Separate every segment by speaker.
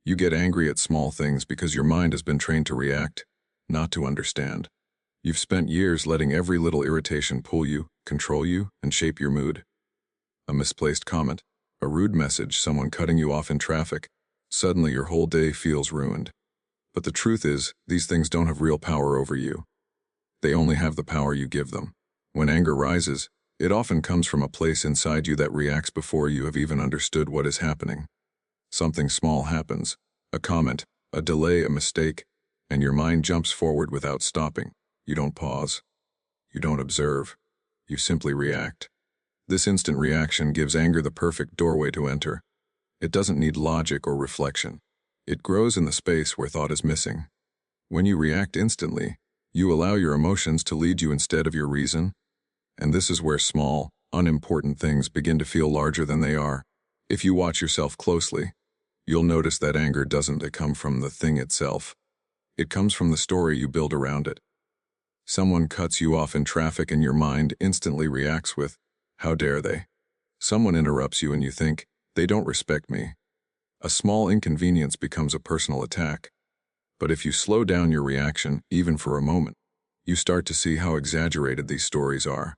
Speaker 1: You get angry at small things because your mind has been trained to react, not to understand. You've spent years letting every little irritation pull you, control you, and shape your mood. A misplaced comment, a rude message, someone cutting you off in traffic. Suddenly your whole day feels ruined. But the truth is, these things don't have real power over you. They only have the power you give them. When anger rises, it often comes from a place inside you that reacts before you have even understood what is happening. Something small happens, a comment, a delay, a mistake, and your mind jumps forward without stopping. You don't pause. You don't observe. You simply react. This instant reaction gives anger the perfect doorway to enter. It doesn't need logic or reflection. It grows in the space where thought is missing. When you react instantly, you allow your emotions to lead you instead of your reason. And this is where small, unimportant things begin to feel larger than they are. If you watch yourself closely, you'll notice that anger doesn't come from the thing itself. It comes from the story you build around it. Someone cuts you off in traffic and your mind instantly reacts with, "How dare they?" Someone interrupts you and you think, "They don't respect me." A small inconvenience becomes a personal attack. But if you slow down your reaction, even for a moment, you start to see how exaggerated these stories are.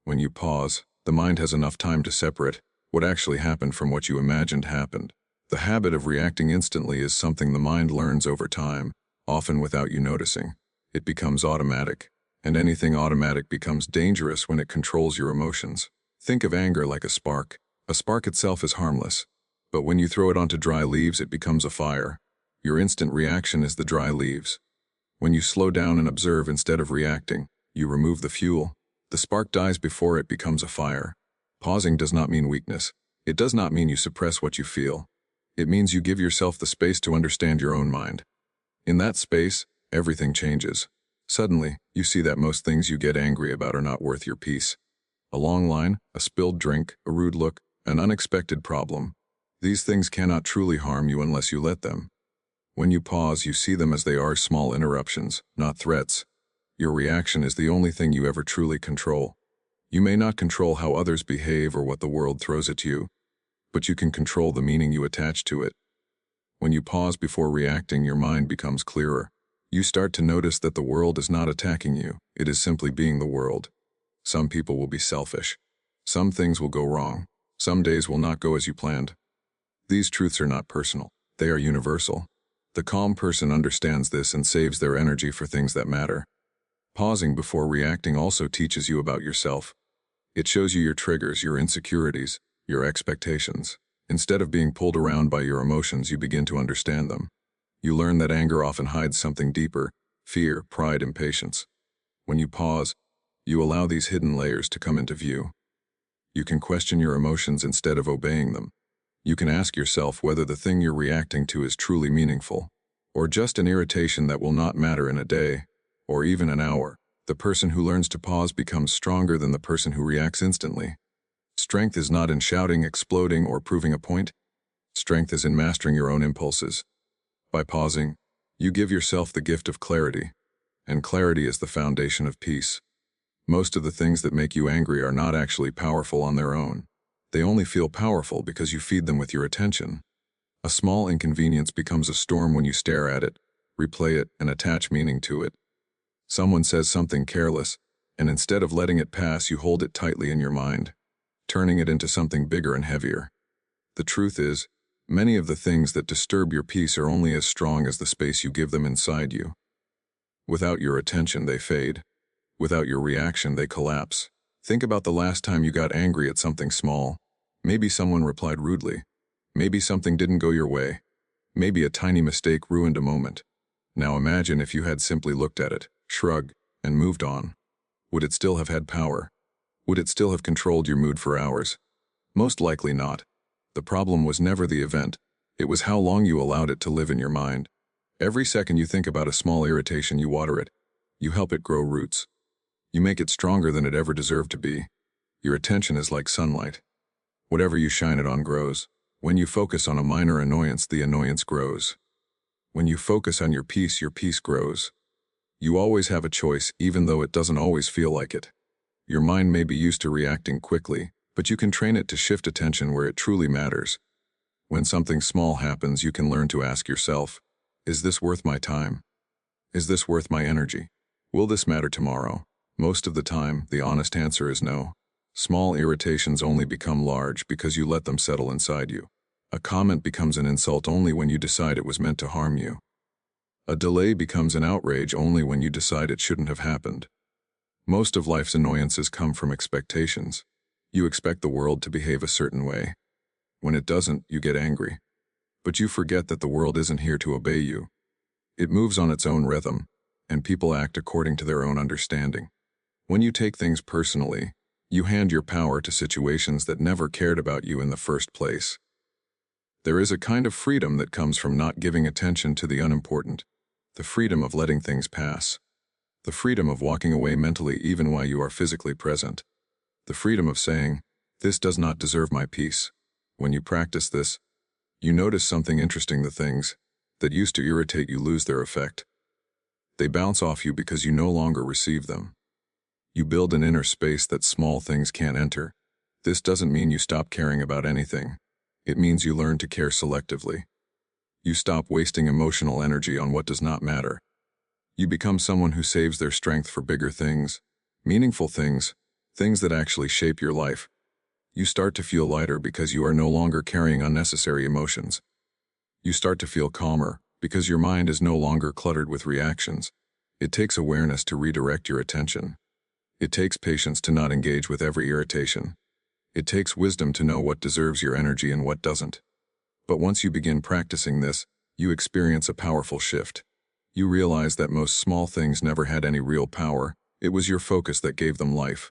Speaker 1: When you pause, the mind has enough time to separate what actually happened from what you imagined happened. The habit of reacting instantly is something the mind learns over time, often without you noticing. It becomes automatic, and anything automatic becomes dangerous when it controls your emotions. Think of anger like a spark. A spark itself is harmless, but when you throw it onto dry leaves, it becomes a fire. Your instant reaction is the dry leaves. When you slow down and observe instead of reacting, you remove the fuel. The spark dies before it becomes a fire. Pausing does not mean weakness. It does not mean you suppress what you feel. It means you give yourself the space to understand your own mind. In that space, everything changes. Suddenly, you see that most things you get angry about are not worth your peace. A long line, a spilled drink, a rude look, an unexpected problem. These things cannot truly harm you unless you let them. When you pause, you see them as they are, small interruptions, not threats. Your reaction is the only thing you ever truly control. You may not control how others behave or what the world throws at you, but you can control the meaning you attach to it. When you pause before reacting, your mind becomes clearer. You start to notice that the world is not attacking you, it is simply being the world. Some people will be selfish. Some things will go wrong. Some days will not go as you planned. These truths are not personal, they are universal. The calm person understands this and saves their energy for things that matter. Pausing before reacting also teaches you about yourself. It shows you your triggers, your insecurities, your expectations. Instead of being pulled around by your emotions, you begin to understand them. You learn that anger often hides something deeper: fear, pride, impatience. When you pause, you allow these hidden layers to come into view. You can question your emotions instead of obeying them. You can ask yourself whether the thing you're reacting to is truly meaningful, or just an irritation that will not matter in a day, or even an hour. The person who learns to pause becomes stronger than the person who reacts instantly. Strength is not in shouting, exploding, or proving a point. Strength is in mastering your own impulses. By pausing, you give yourself the gift of clarity, and clarity is the foundation of peace. Most of the things that make you angry are not actually powerful on their own. They only feel powerful because you feed them with your attention. A small inconvenience becomes a storm when you stare at it, replay it, and attach meaning to it. Someone says something careless, and instead of letting it pass, you hold it tightly in your mind, turning it into something bigger and heavier. The truth is, many of the things that disturb your peace are only as strong as the space you give them inside you. Without your attention, they fade. Without your reaction, they collapse. Think about the last time you got angry at something small. Maybe someone replied rudely. Maybe something didn't go your way. Maybe a tiny mistake ruined a moment. Now imagine if you had simply looked at it, shrugged, and moved on. Would it still have had power? Would it still have controlled your mood for hours? Most likely not. The problem was never the event. It was how long you allowed it to live in your mind. Every second you think about a small irritation, you water it. You help it grow roots. You make it stronger than it ever deserved to be. Your attention is like sunlight. Whatever you shine it on grows. When you focus on a minor annoyance, the annoyance grows. When you focus on your peace grows. You always have a choice, even though it doesn't always feel like it. Your mind may be used to reacting quickly, but you can train it to shift attention where it truly matters. When something small happens, you can learn to ask yourself, is this worth my time? Is this worth my energy? Will this matter tomorrow? Most of the time, the honest answer is no. Small irritations only become large because you let them settle inside you. A comment becomes an insult only when you decide it was meant to harm you. A delay becomes an outrage only when you decide it shouldn't have happened. Most of life's annoyances come from expectations. You expect the world to behave a certain way. When it doesn't, you get angry. But you forget that the world isn't here to obey you. It moves on its own rhythm, and people act according to their own understanding. When you take things personally, you hand your power to situations that never cared about you in the first place. There is a kind of freedom that comes from not giving attention to the unimportant, the freedom of letting things pass, the freedom of walking away mentally even while you are physically present, the freedom of saying, "This does not deserve my peace." When you practice this, you notice something interesting. The things that used to irritate you lose their effect. They bounce off you because you no longer receive them. You build an inner space that small things can't enter. This doesn't mean you stop caring about anything. It means you learn to care selectively. You stop wasting emotional energy on what does not matter. You become someone who saves their strength for bigger things, meaningful things, things that actually shape your life. You start to feel lighter because you are no longer carrying unnecessary emotions. You start to feel calmer because your mind is no longer cluttered with reactions. It takes awareness to redirect your attention. It takes patience to not engage with every irritation. It takes wisdom to know what deserves your energy and what doesn't. But once you begin practicing this, you experience a powerful shift. You realize that most small things never had any real power. It was your focus that gave them life.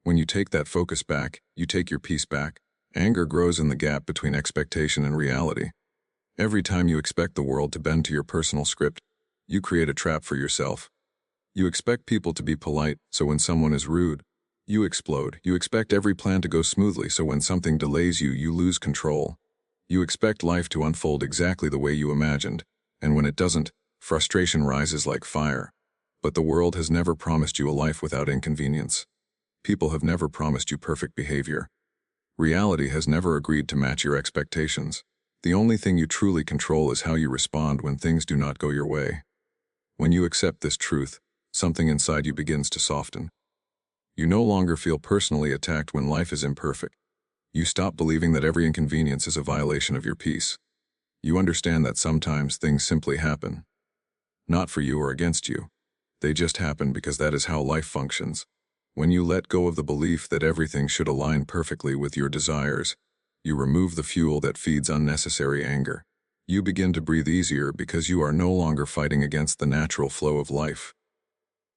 Speaker 1: When you take that focus back, you take your peace back. Anger grows in the gap between expectation and reality. Every time you expect the world to bend to your personal script, you create a trap for yourself. You expect people to be polite, so when someone is rude, you explode. You expect every plan to go smoothly, so when something delays you, you lose control. You expect life to unfold exactly the way you imagined, and when it doesn't, frustration rises like fire. But the world has never promised you a life without inconvenience. People have never promised you perfect behavior. Reality has never agreed to match your expectations. The only thing you truly control is how you respond when things do not go your way. When you accept this truth, something inside you begins to soften. You no longer feel personally attacked when life is imperfect. You stop believing that every inconvenience is a violation of your peace. You understand that sometimes things simply happen. Not for you or against you. They just happen because that is how life functions. When you let go of the belief that everything should align perfectly with your desires, you remove the fuel that feeds unnecessary anger. You begin to breathe easier because you are no longer fighting against the natural flow of life.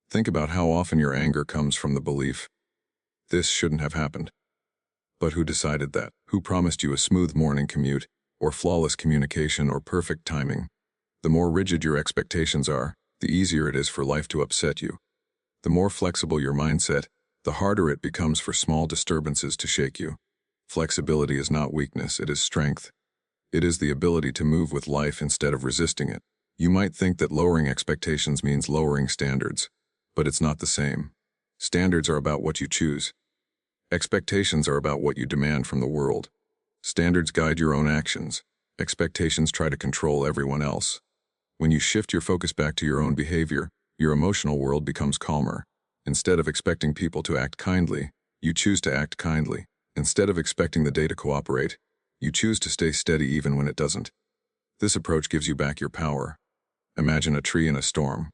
Speaker 1: Think about how often your anger comes from the belief, "This shouldn't have happened." But who decided that? Who promised you a smooth morning commute, or flawless communication, or perfect timing? The more rigid your expectations are, the easier it is for life to upset you. The more flexible your mindset, the harder it becomes for small disturbances to shake you. Flexibility is not weakness, it is strength. It is the ability to move with life instead of resisting it. You might think that lowering expectations means lowering standards, but it's not the same. Standards are about what you choose. Expectations are about what you demand from the world. Standards guide your own actions. Expectations try to control everyone else. When you shift your focus back to your own behavior, your emotional world becomes calmer. Instead of expecting people to act kindly, you choose to act kindly. Instead of expecting the day to cooperate, you choose to stay steady even when it doesn't. This approach gives you back your power. Imagine a tree in a storm.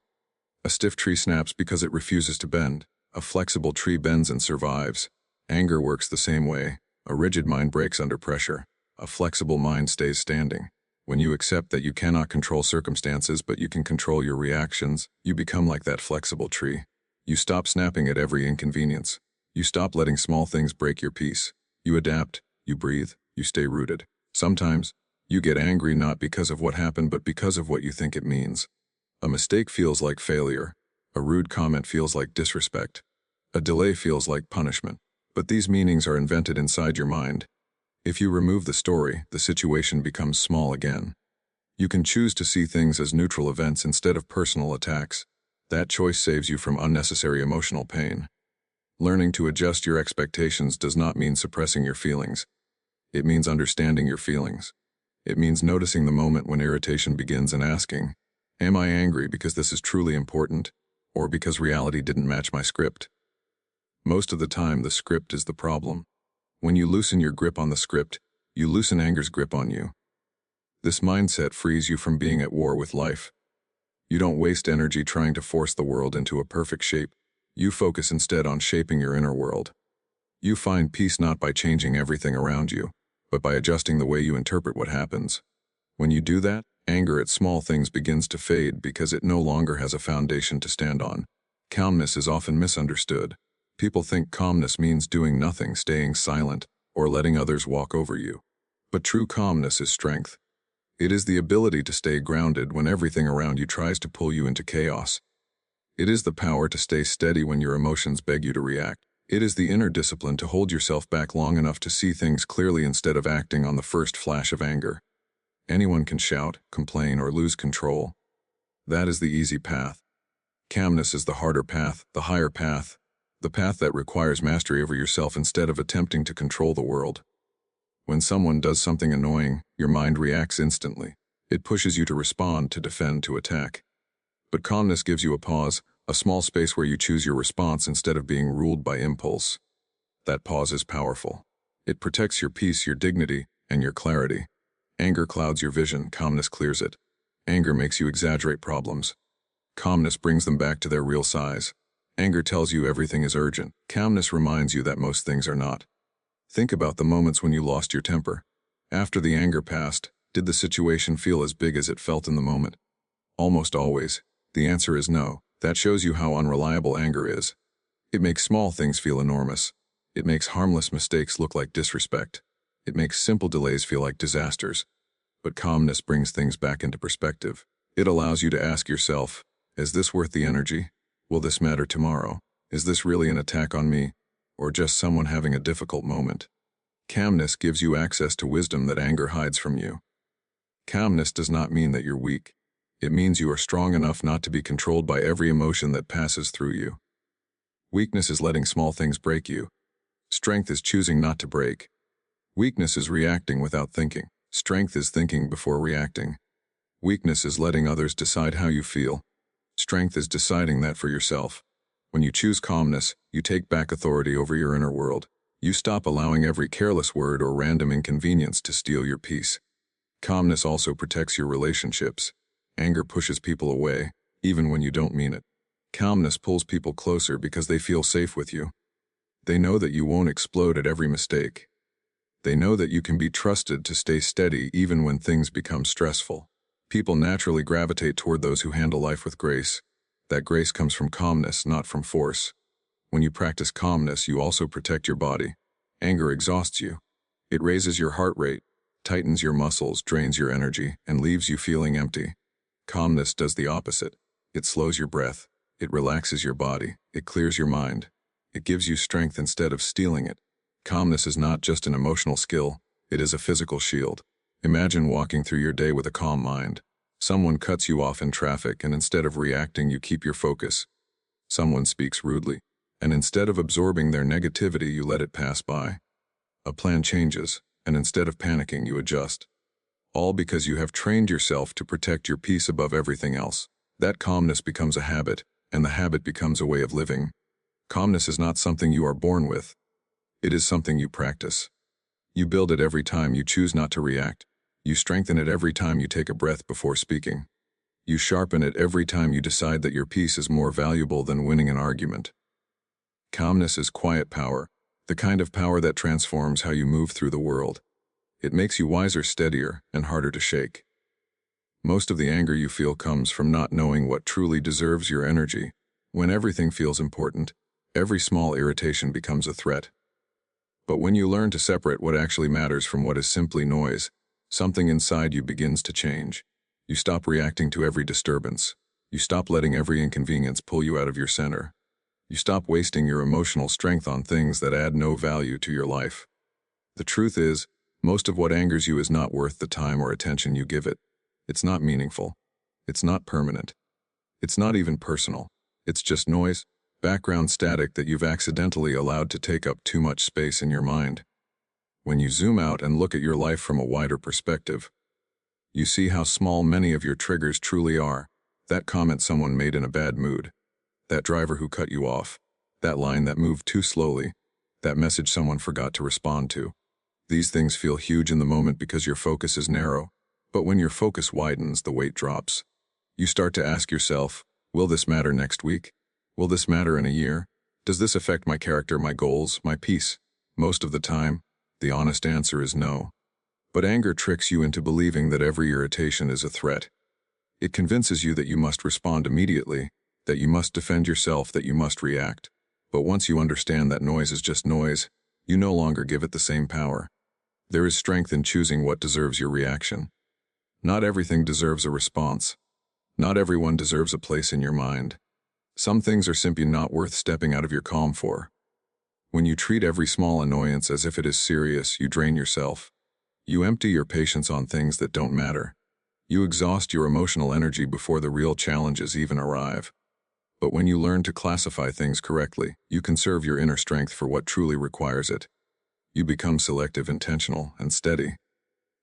Speaker 1: A stiff tree snaps because it refuses to bend. A flexible tree bends and survives. Anger works the same way. A rigid mind breaks under pressure. A flexible mind stays standing. When you accept that you cannot control circumstances but you can control your reactions, you become like that flexible tree. You stop snapping at every inconvenience. You stop letting small things break your peace. You adapt, you breathe, you stay rooted. Sometimes, you get angry not because of what happened but because of what you think it means. A mistake feels like failure. A rude comment feels like disrespect. A delay feels like punishment. But these meanings are invented inside your mind. If you remove the story, the situation becomes small again. You can choose to see things as neutral events instead of personal attacks. That choice saves you from unnecessary emotional pain. Learning to adjust your expectations does not mean suppressing your feelings. It means understanding your feelings. It means noticing the moment when irritation begins and asking, am I angry because this is truly important, or because reality didn't match my script? Most of the time, the script is the problem. When you loosen your grip on the script, you loosen anger's grip on you. This mindset frees you from being at war with life. You don't waste energy trying to force the world into a perfect shape. You focus instead on shaping your inner world. You find peace not by changing everything around you, but by adjusting the way you interpret what happens. When you do that, anger at small things begins to fade because it no longer has a foundation to stand on. Calmness is often misunderstood. People think calmness means doing nothing, staying silent, or letting others walk over you. But true calmness is strength. It is the ability to stay grounded when everything around you tries to pull you into chaos. It is the power to stay steady when your emotions beg you to react. It is the inner discipline to hold yourself back long enough to see things clearly instead of acting on the first flash of anger. Anyone can shout, complain, or lose control. That is the easy path. Calmness is the harder path, the higher path, the path that requires mastery over yourself instead of attempting to control the world. When someone does something annoying, your mind reacts instantly. It pushes you to respond, to defend, to attack. But calmness gives you a pause, a small space where you choose your response instead of being ruled by impulse. That pause is powerful. It protects your peace, your dignity, and your clarity. Anger clouds your vision, calmness clears it. Anger makes you exaggerate problems. Calmness brings them back to their real size. Anger tells you everything is urgent. Calmness reminds you that most things are not. Think about the moments when you lost your temper. After the anger passed, did the situation feel as big as it felt in the moment? Almost always. The answer is no. That shows you how unreliable anger is. It makes small things feel enormous. It makes harmless mistakes look like disrespect. It makes simple delays feel like disasters. But calmness brings things back into perspective. It allows you to ask yourself, is this worth the energy? Will this matter tomorrow? Is this really an attack on me? Or just someone having a difficult moment? Calmness gives you access to wisdom that anger hides from you. Calmness does not mean that you're weak. It means you are strong enough not to be controlled by every emotion that passes through you. Weakness is letting small things break you. Strength is choosing not to break. Weakness is reacting without thinking. Strength is thinking before reacting. Weakness is letting others decide how you feel. Strength is deciding that for yourself. When you choose calmness, you take back authority over your inner world. You stop allowing every careless word or random inconvenience to steal your peace. Calmness also protects your relationships. Anger pushes people away, even when you don't mean it. Calmness pulls people closer because they feel safe with you. They know that you won't explode at every mistake. They know that you can be trusted to stay steady even when things become stressful. People naturally gravitate toward those who handle life with grace. That grace comes from calmness, not from force. When you practice calmness, you also protect your body. Anger exhausts you. It raises your heart rate, tightens your muscles, drains your energy, and leaves you feeling empty. Calmness does the opposite. It slows your breath. It relaxes your body. It clears your mind. It gives you strength instead of stealing it. Calmness is not just an emotional skill, it is a physical shield. Imagine walking through your day with a calm mind. Someone cuts you off in traffic, and instead of reacting, you keep your focus. Someone speaks rudely, and instead of absorbing their negativity, you let it pass by. A plan changes, and instead of panicking, you adjust. All because you have trained yourself to protect your peace above everything else. That calmness becomes a habit, and the habit becomes a way of living. Calmness is not something you are born with. It is something you practice. You build it every time you choose not to react. You strengthen it every time you take a breath before speaking. You sharpen it every time you decide that your peace is more valuable than winning an argument. Calmness is quiet power, the kind of power that transforms how you move through the world. It makes you wiser, steadier, and harder to shake. Most of the anger you feel comes from not knowing what truly deserves your energy. When everything feels important, every small irritation becomes a threat. But when you learn to separate what actually matters from what is simply noise, something inside you begins to change. You stop reacting to every disturbance. You stop letting every inconvenience pull you out of your center. You stop wasting your emotional strength on things that add no value to your life. The truth is, most of what angers you is not worth the time or attention you give it. It's not meaningful. It's not permanent. It's not even personal. It's just noise, background static that you've accidentally allowed to take up too much space in your mind. When you zoom out and look at your life from a wider perspective, You see how small many of your triggers truly are. That comment someone made in a bad mood. That driver who cut you off. That line that moved too slowly. That message someone forgot to respond to. These things feel huge in the moment because your focus is narrow. But when your focus widens, the weight drops. You start to ask yourself, will this matter next week? Will this matter in a year? Does this affect my character, my goals, my peace? Most of the time, the honest answer is no. But anger tricks you into believing that every irritation is a threat. It convinces you that you must respond immediately, that you must defend yourself, that you must react. But once you understand that noise is just noise, you no longer give it the same power. There is strength in choosing what deserves your reaction. Not everything deserves a response. Not everyone deserves a place in your mind. Some things are simply not worth stepping out of your calm for. When you treat every small annoyance as if it is serious, you drain yourself. You empty your patience on things that don't matter. You exhaust your emotional energy before the real challenges even arrive. But when you learn to classify things correctly, you conserve your inner strength for what truly requires it. You become selective, intentional, and steady.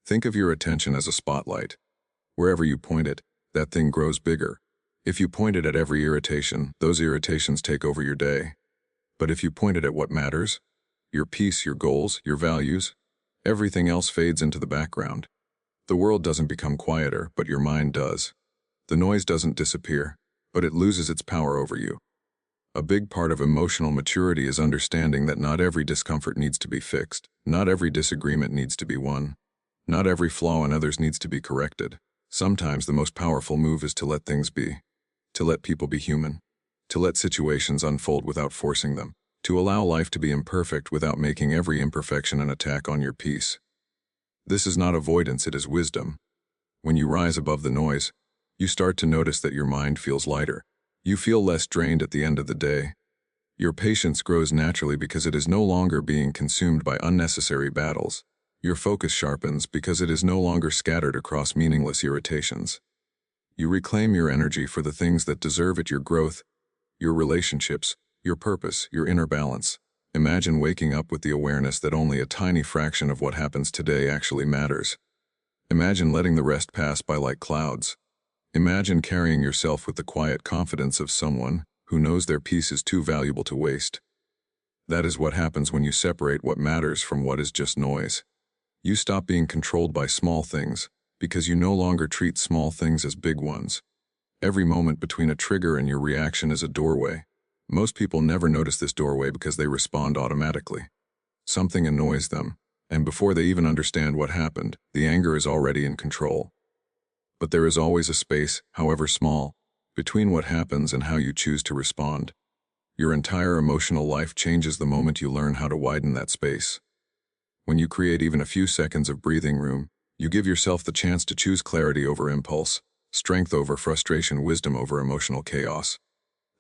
Speaker 1: Think of your attention as a spotlight. Wherever you point it, that thing grows bigger. If you point it at every irritation, those irritations take over your day. But if you point it at what matters, your peace, your goals, your values, everything else fades into the background. The world doesn't become quieter, but your mind does. The noise doesn't disappear, but it loses its power over you. A big part of emotional maturity is understanding that not every discomfort needs to be fixed. Not every disagreement needs to be won. Not every flaw in others needs to be corrected. Sometimes the most powerful move is to let things be. To let people be human. To let situations unfold without forcing them. To allow life to be imperfect without making every imperfection an attack on your peace. This is not avoidance, it is wisdom. When you rise above the noise, you start to notice that your mind feels lighter. You feel less drained at the end of the day. Your patience grows naturally because it is no longer being consumed by unnecessary battles. Your focus sharpens because it is no longer scattered across meaningless irritations. You reclaim your energy for the things that deserve it: your growth, your relationships, your purpose, your inner balance. Imagine waking up with the awareness that only a tiny fraction of what happens today actually matters. Imagine letting the rest pass by like clouds. Imagine carrying yourself with the quiet confidence of someone who knows their peace is too valuable to waste. That is what happens when you separate what matters from what is just noise. You stop being controlled by small things because you no longer treat small things as big ones. Every moment between a trigger and your reaction is a doorway. Most people never notice this doorway because they respond automatically. Something annoys them, and before they even understand what happened, the anger is already in control. But there is always a space, however small, between what happens and how you choose to respond. Your entire emotional life changes the moment you learn how to widen that space. When you create even a few seconds of breathing room, you give yourself the chance to choose clarity over impulse, strength over frustration, wisdom over emotional chaos.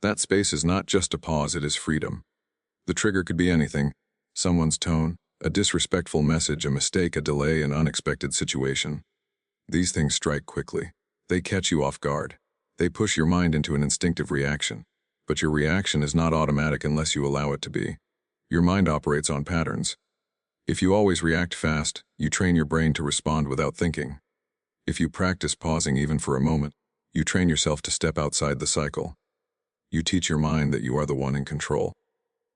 Speaker 1: That space is not just a pause, it is freedom. The trigger could be anything: someone's tone, a disrespectful message, a mistake, a delay, an unexpected situation. These things strike quickly. They catch you off guard. They push your mind into an instinctive reaction. But your reaction is not automatic unless you allow it to be. Your mind operates on patterns. If you always react fast, you train your brain to respond without thinking. If you practice pausing even for a moment, you train yourself to step outside the cycle. You teach your mind that you are the one in control.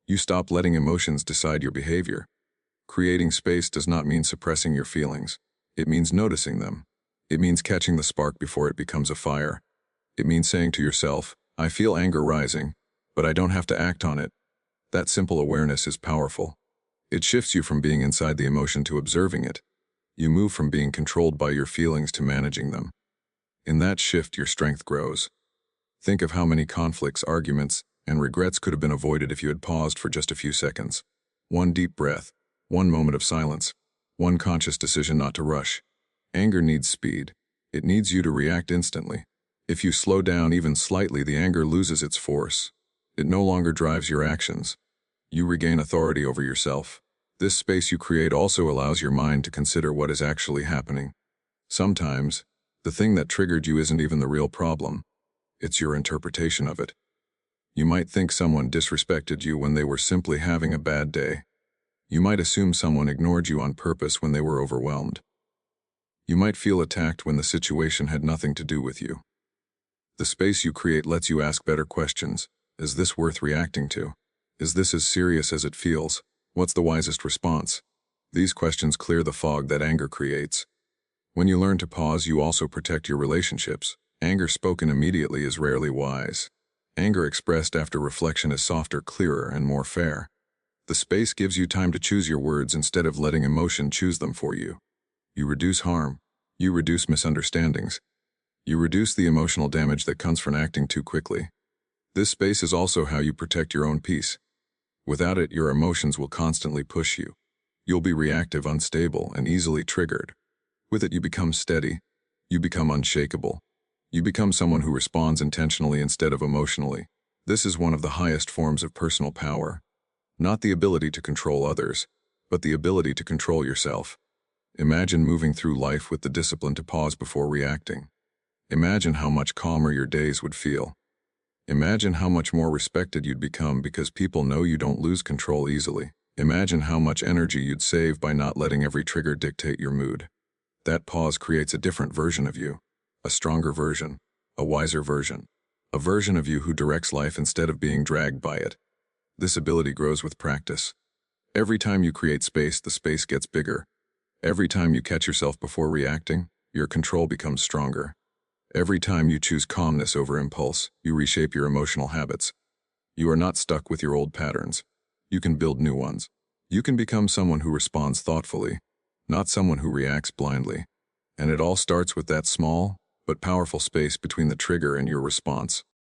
Speaker 1: You stop letting emotions decide your behavior. Creating space does not mean suppressing your feelings. It means noticing them. It means catching the spark before it becomes a fire. It means saying to yourself, I feel anger rising, but I don't have to act on it. That simple awareness is powerful. It shifts you from being inside the emotion to observing it. You move from being controlled by your feelings to managing them. In that shift, your strength grows. Think of how many conflicts, arguments, and regrets could have been avoided if you had paused for just a few seconds. One deep breath, one moment of silence, one conscious decision not to rush. Anger needs speed. It needs you to react instantly. If you slow down even slightly, the anger loses its force. It no longer drives your actions. You regain authority over yourself. This space you create also allows your mind to consider what is actually happening. Sometimes, the thing that triggered you isn't even the real problem. It's your interpretation of it. You might think someone disrespected you when they were simply having a bad day. You might assume someone ignored you on purpose when they were overwhelmed. You might feel attacked when the situation had nothing to do with you. The space you create lets you ask better questions. Is this worth reacting to? Is this as serious as it feels? What's the wisest response? These questions clear the fog that anger creates. When you learn to pause, you also protect your relationships. Anger spoken immediately is rarely wise. Anger expressed after reflection is softer, clearer, and more fair. The space gives you time to choose your words instead of letting emotion choose them for you. You reduce harm. You reduce misunderstandings. You reduce the emotional damage that comes from acting too quickly. This space is also how you protect your own peace. Without it, your emotions will constantly push you. You'll be reactive, unstable, and easily triggered. With it, you become steady. You become unshakable. You become someone who responds intentionally instead of emotionally. This is one of the highest forms of personal power. Not the ability to control others, but the ability to control yourself. Imagine moving through life with the discipline to pause before reacting. Imagine how much calmer your days would feel. Imagine how much more respected you'd become because people know you don't lose control easily. Imagine how much energy you'd save by not letting every trigger dictate your mood. That pause creates a different version of you, a stronger version, a wiser version, a version of you who directs life instead of being dragged by it. This ability grows with practice. Every time you create space, the space gets bigger. Every time you catch yourself before reacting, your control becomes stronger. Every time you choose calmness over impulse, you reshape your emotional habits. You are not stuck with your old patterns. You can build new ones. You can become someone who responds thoughtfully, not someone who reacts blindly. And it all starts with that small but powerful space between the trigger and your response.